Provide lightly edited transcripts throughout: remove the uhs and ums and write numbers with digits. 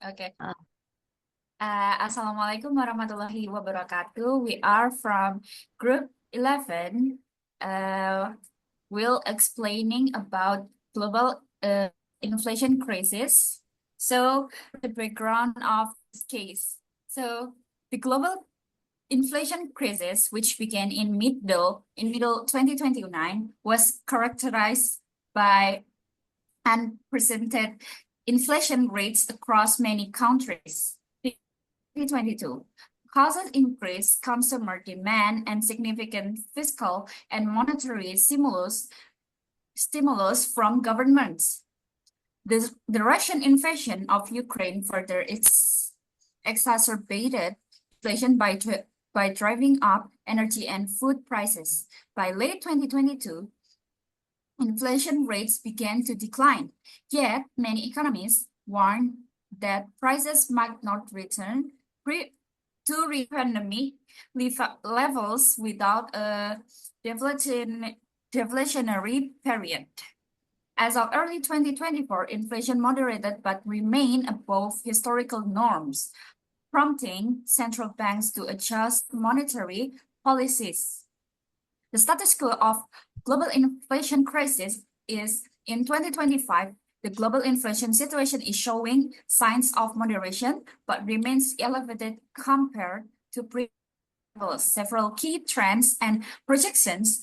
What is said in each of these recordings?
Okay. Uh, Assalamualaikum warahmatullahi wabarakatuh. We are from Group 11. We'll explaining about global inflation crisis. So the background of this case. So the global inflation crisis, which began in middle 2029, was characterized by unprecedented inflation rates across many countries. 2022 causes increased consumer demand and significant fiscal and monetary stimulus from governments. The Russian invasion of Ukraine further exacerbated inflation by driving up energy and food prices. By late 2022, inflation rates began to decline, yet many economists warn that prices might not return to pre-pandemic levels without a deflationary period. As of early 2024, inflation moderated but remained above historical norms, prompting central banks to adjust monetary policies. The status quo of global inflation crisis is in 2025, the global inflation situation is showing signs of moderation, but remains elevated compared to pre levels. Several key trends and projections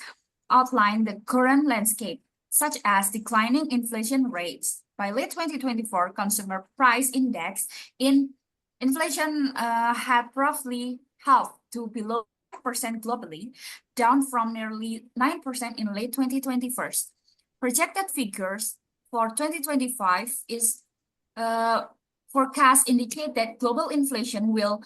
outline the current landscape, such as declining inflation rates. By late 2024, consumer price index in inflation had roughly halved to below 5% globally, down from nearly 9% in late 2021. Projected figures for 2025 is forecast indicate that global inflation will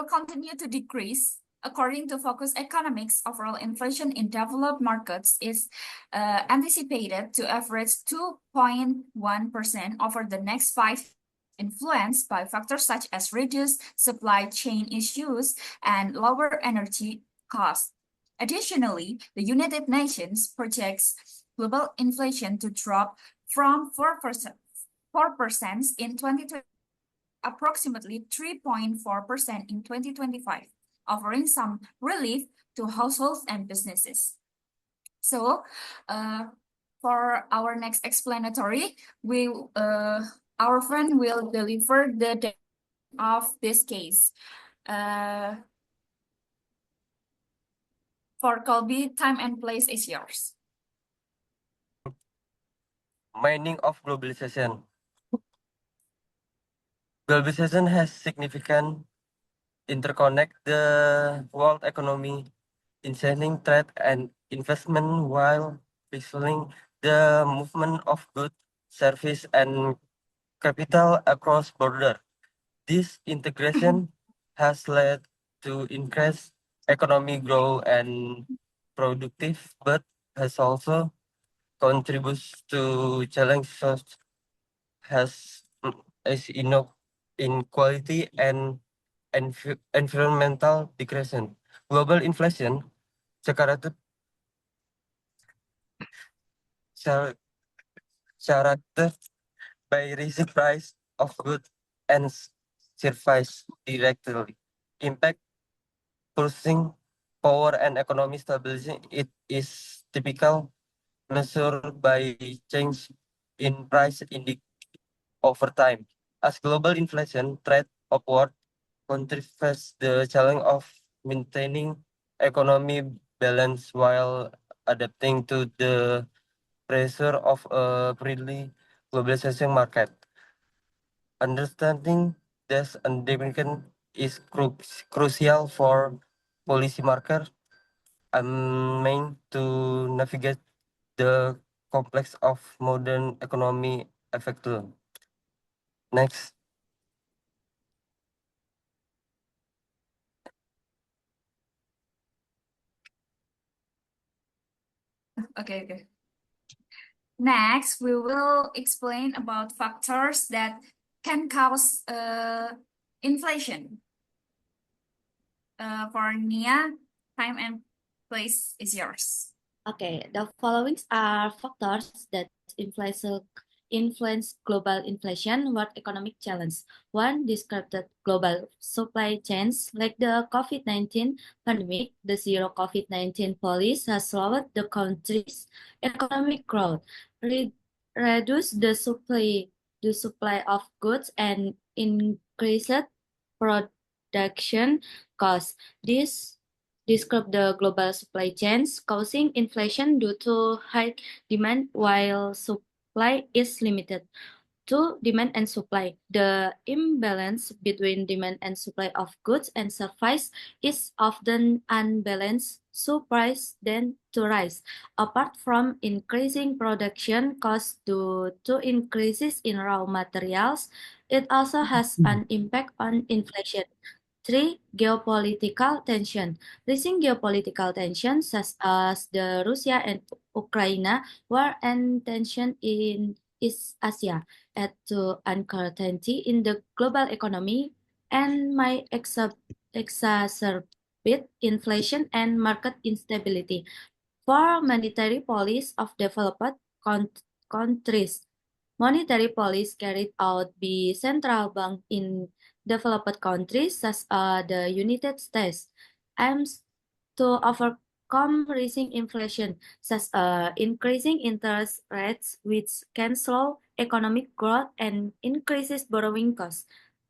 continue to decrease. According to Focus Economics, overall inflation in developed markets is anticipated to average 2.1% over the next 5, influenced by factors such as reduced supply chain issues and lower energy costs. Additionally, the United Nations projects global inflation to drop from 4% in 2020 approximately 3.4% in 2025, offering some relief to households and businesses. So, for our next explanatory, our friend will deliver the data of this case. For Colby, time and place is yours. Meaning of globalization. Globalization has significant interconnect the world economy, enhancing trade and investment while facilitating the movement of goods, service, and capital across border. This integration has led to increased economic growth and productive, but has also contributes to challenges has as inequality and environmental degradation. Global inflation characterized by rising price of goods and services directly impact purchasing power and economic stability. It is typical measured by change in price index over time. As global inflation trend upward, countries face the challenge of maintaining economic balance while adapting to the pressure of a freely globalization market. Understanding this undemicant is crucial for policymakers and meant to navigate the complex of modern economy effectively. Next. Okay. Next, we will explain about factors that can cause inflation. For Nia, time and place is yours. Okay, the following are factors that influence global inflation, world economic challenge. One, described global supply chains like the COVID-19 pandemic. The zero COVID-19 policy has slowed the country's economic growth, re- reduced the supply of goods, and increased production costs. This describe the global supply chains causing inflation due to high demand while supply is limited. To demand and supply. The imbalance between demand and supply of goods and services is often unbalanced, so price then to rise. Apart from increasing production costs due to increases in raw materials, it also has an impact on inflation. Three, geopolitical tension. Rising geopolitical tensions such as the Russia and Ukraine war and tension in East Asia add to uncertainty in the global economy and might exacerbate inflation and market instability. For monetary policy of developed countries, monetary policy carried out by central bank in developed countries such as the United States aims to overcome rising inflation, such as increasing interest rates, which can slow economic growth and increases borrowing costs.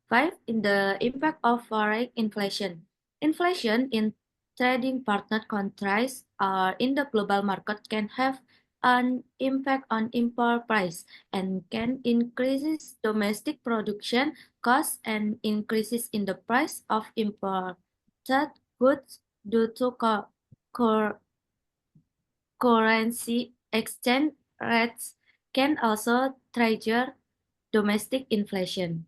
Five, in the impact of foreign inflation. Inflation in trading partner countries or in the global market can have an impact on import price and can increases domestic production costs and increases in the price of imported goods due to cur- currency exchange rates can also trigger domestic inflation.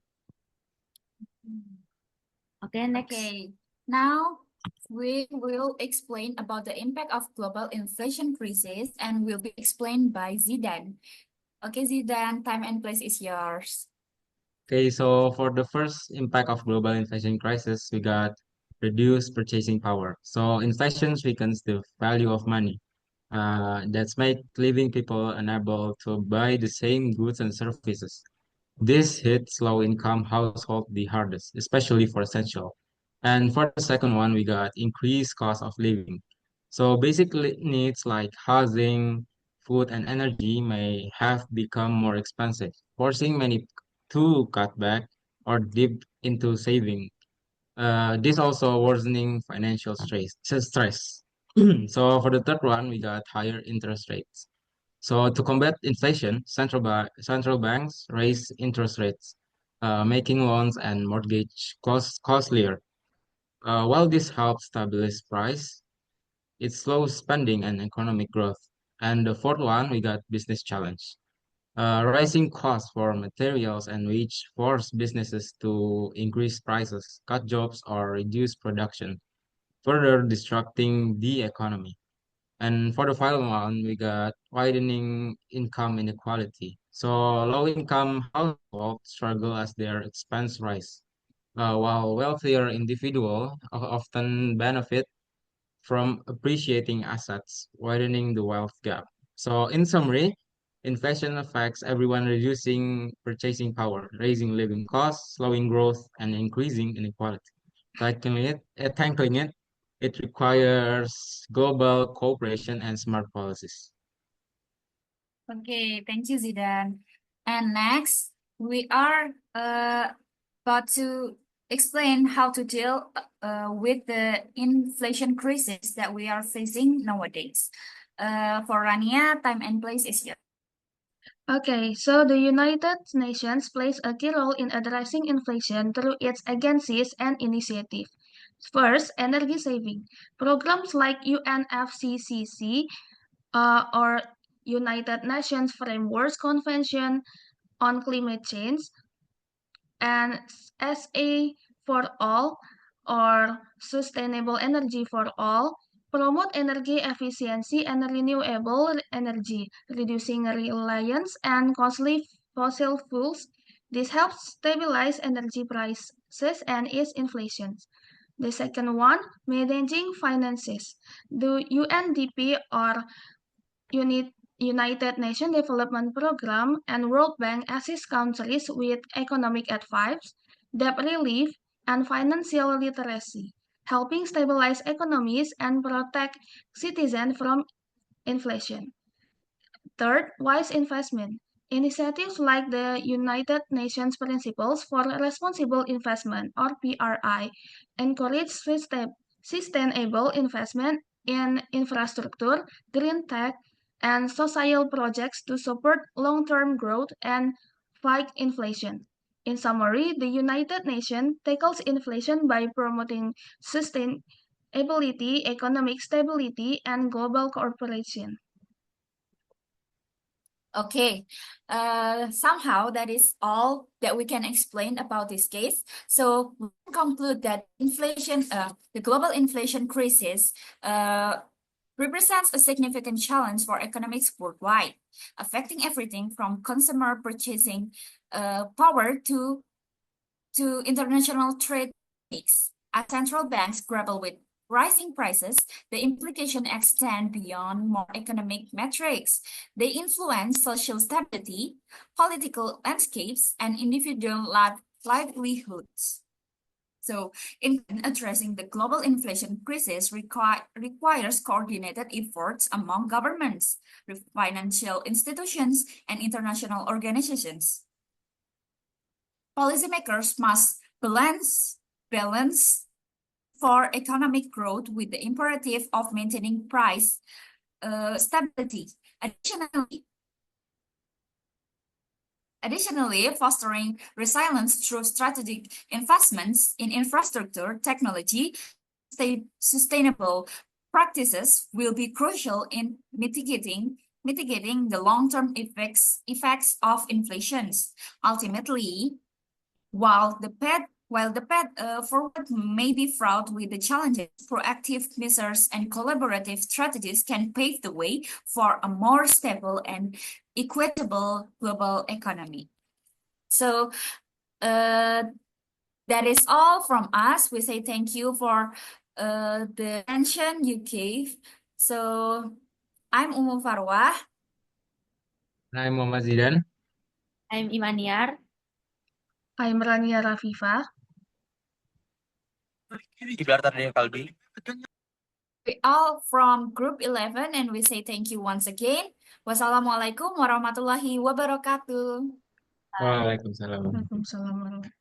Okay, next. Okay, now we will explain about the impact of global inflation crisis and will be explained by Zidan. Okay, Zidan, time and place is yours. Okay, so for the first impact of global inflation crisis, we got reduced purchasing power. So inflation weakens the value of money. That's make living people unable to buy the same goods and services. This hits low-income household the hardest, especially for essential. And for the second one, we got increased cost of living. So basically needs like housing, food, and energy may have become more expensive, forcing many to cut back or dip into saving. This also worsening financial stress. So for the third one, we got higher interest rates. So to combat inflation, central banks raise interest rates, making loans and mortgage costs costlier. While this helps stabilize price, it slows spending and economic growth. And the fourth one, we got business challenge. Rising costs for materials and wage force businesses to increase prices, cut jobs, or reduce production, further disrupting the economy. And for the final one, we got widening income inequality. So low-income households struggle as their expense rise, while wealthier individuals often benefit from appreciating assets, widening the wealth gap. So in summary, inflation affects everyone, reducing purchasing power, raising living costs, slowing growth, and increasing inequality. Tackling it, it requires global cooperation and smart policies. Okay, thank you, Zidan. And next, we are about to explain how to deal with the inflation crisis that we are facing nowadays. For Rania, time and place is yours. Okay, so the United Nations plays a key role in addressing inflation through its agencies and initiatives. First, energy saving. Programs like UNFCCC or United Nations Framework Convention on Climate Change and SA for All or Sustainable Energy for All promote energy efficiency and renewable energy, reducing reliance on costly fossil fuels. This helps stabilize energy prices and ease inflation. The second one, managing finances. The UNDP or United Nations Development Program and World Bank assist countries with economic advice, debt relief, and financial literacy, helping stabilize economies and protect citizens from inflation. Third, wise investment. Initiatives like the United Nations Principles for Responsible Investment, or PRI, encourage sustainable investment in infrastructure, green tech, and social projects to support long-term growth and fight inflation. In summary, the United Nations tackles inflation by promoting sustainability, economic stability, and global cooperation. Okay, somehow that is all that we can explain about this case. So we can conclude that the global inflation crisis, represents a significant challenge for economics worldwide, affecting everything from consumer purchasing power to international trade mix. As central banks grapple with rising prices, the implications extend beyond more economic metrics. They influence social stability, political landscapes, and individual livelihoods. So, in addressing the global inflation crisis requires coordinated efforts among governments, financial institutions, and international organizations. Policymakers must balance for economic growth with the imperative of maintaining price stability. Additionally, fostering resilience through strategic investments in infrastructure, technology, sustainable practices will be crucial in mitigating the long-term effects of inflation. Ultimately, while the path forward may be fraught with the challenges, proactive measures and collaborative strategies can pave the way for a more stable and equitable global economy. So that is all from us. We say thank you for the attention you gave. So I'm Umu Farwah. I'm Muhammad Zidan. I'm Imaniar. I'm Rania Rafifa. Kalbi. We all from Group 11 and we say thank you once again. Wassalamualaikum warahmatullahi wabarakatuh. Waalaikumsalam. Waalaikumsalam warahmatullahi wabarakatuh.